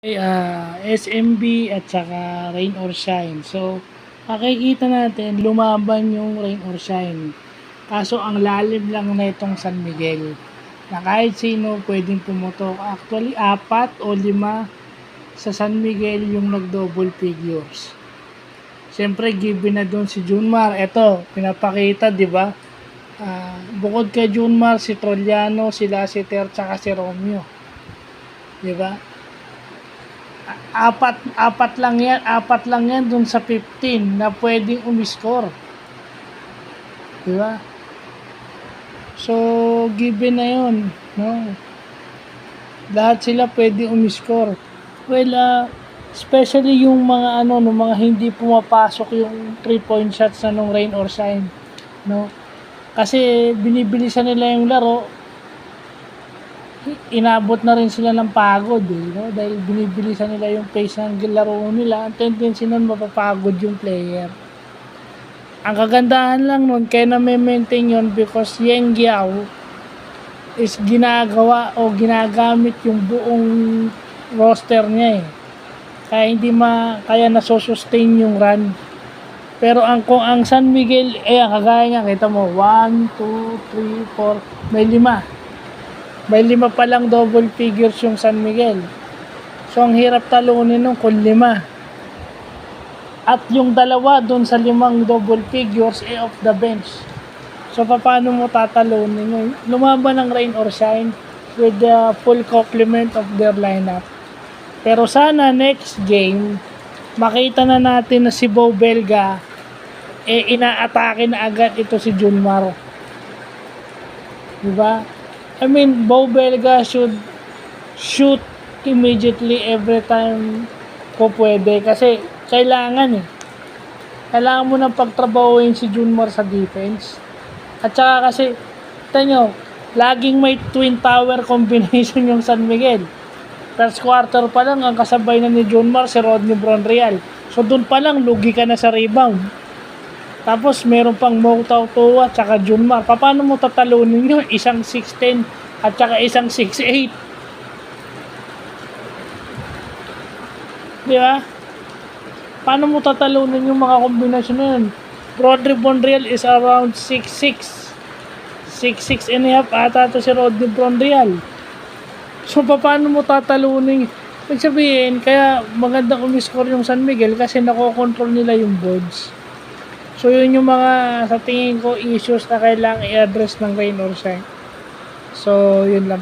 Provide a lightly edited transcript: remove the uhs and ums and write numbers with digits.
SMB at saka Rain or Shine. So, makikita natin lumaban yung Rain or Shine. Kaso ang lalim lang na itong San Miguel na kahit sino pwedeng pumutok. Actually, 4 o 5 sa San Miguel yung nag-double figures. Siyempre, given na doon si Junmar. Ito, pinapakita, di ba? Bukod kay Junmar, si Trollano, si Lassiter, tsaka si Romeo. Di ba? Apat lang yan dun sa 15 na pwedeng umiscore. Di ba? So, given na yun, no? Lahat sila pwedeng umiscore. Well, especially yung mga mga hindi pumapasok yung 3-point shots na nung Rain or Shine, no? Kasi binibilisan nila yung laro, inabot na rin sila ng pagod, no? Dahil binibilisan nila yung pace ng laro nila, ang tendency nun mapapagod yung player. Ang kagandahan lang nun, kaya na may maintain yun because Yeng Giao is ginagawa o ginagamit yung buong roster niya kaya kaya nasusustain yung run. Pero kung ang San Miguel, kagaya niya, kita mo, 1, 2, 3, 4, may 5. May 5 pa lang double figures yung San Miguel. So, ang hirap talunin nung kung 5. At yung dalawa dun sa 5 double figures off the bench. So, paano mo tatalunin yun? Lumaban ng Rain or Shine with the full complement of their lineup. Pero sana next game, makita na natin na si Bo Belga, inaatake na agad ito si Junmar. Diba? I mean, Bo Belga should shoot immediately every time po pwede. Kasi, kailangan mo nang pagtrabahuin si Junmar sa defense. At saka kasi, tanyo, laging may twin tower combination yung San Miguel. First quarter pa lang, ang kasabay na ni Junmar si Rodney Bronreal. So, dun pa lang, lugi ka na sa rebound. Tapos, meron pang Moutaw Tua at saka Junmar. Paano mo tatalunin yun? Isang 6'10 at saka isang 6'8. Di ba? Paano mo tatalunin yung mga kombinasyon na yun? Rodney Bronreal is around 6'6". 6'6 and a half ata to si Rodney Bronreal. So, paano mo tatalunin? Ibig sabihin, kaya magandang umiscore yung San Miguel kasi nakokontrol nila yung boards. So, yun yung mga, sa tingin ko, issues na kailangang i-address ng Rain or Shine. So, yun lang.